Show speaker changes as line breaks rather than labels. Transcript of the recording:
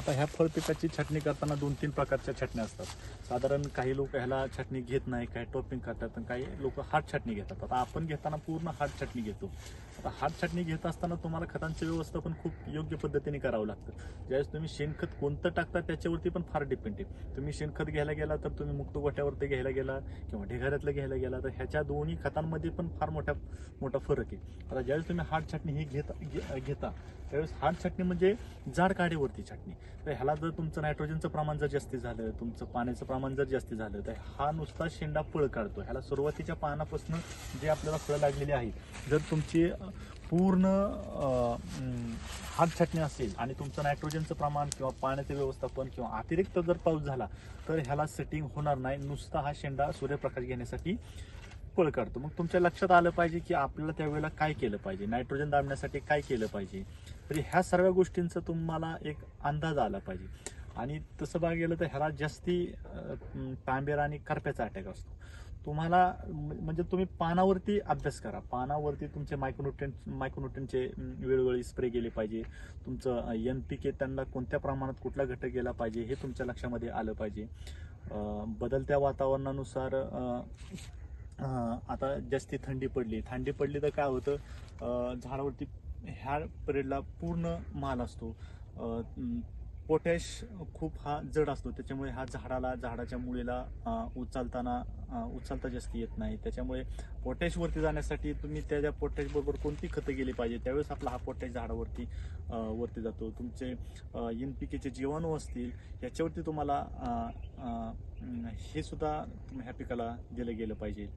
आता ह्या फळ पिकाची छाटणी करताना 2-3 प्रकारच्या छाटण्या असतात. साधारण काही लोक ह्याला छाटणी घेत नाही, काही टोपिंग करतात, काही लोक हार्ड छाटणी घेतात. आता आपण घेताना पूर्ण हार्ड छाटणी घेतो. आता हार्ड छाटणी घेत असताना तुम्हाला खतांचं व्यवस्थापन खूप योग्य पद्धतीने करावं लागतं. ज्यावेळेस तुम्ही शेणखत कोणतं टाकता त्याच्यावरती पण फार डिपेंड आहे. तुम्ही शेणखत घ्यायला गेला तर तुम्ही मुक्त गोठ्यावरती घ्यायला गेला किंवा ढिगाऱ्यातलं घ्यायला गेला तर ह्याच्या दोन्ही खतांमध्ये पण फार मोठा फरक आहे. आता ज्यावेळेस तुम्ही हार्ड छाटणी ही घेता त्यावेळेस हार्ड छाटणी म्हणजे जाड काडीवरती छाटणी. तर ह्याला जर तुमचं नायट्रोजनचं प्रमाण जर जास्त झालं, तुमचं पाण्याचं प्रमाण जर जास्त झालं तर हा नुसता शेंडा पळ काढतो. ह्याला सुरुवातीच्या पानापासून जे आपल्याला फळं लागलेली आहेत, जर तुमची पूर्ण हात छाटणी असेल आणि तुमचं नायट्रोजनचं प्रमाण किंवा पाण्याचं व्यवस्थापन किंवा अतिरिक्त जर पाऊस झाला तर ह्याला सेटिंग होणार नाही. नुसता हा शेंडा सूर्यप्रकाश घेण्यासाठी पळ काढतो. मग तुमच्या लक्षात आलं पाहिजे की आपल्याला त्यावेळेला काय केलं पाहिजे, नायट्रोजन दाबण्यासाठी काय केलं पाहिजे. तर ह्या सर्व गोष्टींचा तुम्हाला एक अंदाज आला पाहिजे. आणि तसं बघायला गेलं तर ह्याला जास्ती तांबेरा आणि करप्याचा अटॅक असतो. तुम्हाला म्हणजे तुम्ही पानावरती अभ्यास करा. पानावरती तुमचे मायक्रोन्यूट्रनचे वेळोवेळी स्प्रे केले पाहिजे. तुमचं NPK त्यांना कोणत्या प्रमाणात कुठला घटक गेला पाहिजे हे तुमच्या लक्षामध्ये आलं पाहिजे. बदलत्या वातावरणानुसार आता जास्ती थंडी पडली तर काय होतं, झाडावरती ह्या पिरियडला पूर्ण माल असतो. पोटॅश खूप हा जड असतो, त्याच्यामुळे हा झाडाच्या मुळीला उचलता जास्त येत नाही. त्याच्यामुळे पोटॅश वरती जाण्यासाठी तुम्ही त्या पोटॅश बरोबर कोणती खतं गेली पाहिजे त्यावेळेस आपला हा पोटॅश झाडावरती वरती जातो. तुमचे NPKचे जीवाणू असतील याच्यावरती तुम्हाला हे सुद्धा ह्या पिकाला दिलं गेलं पाहिजे.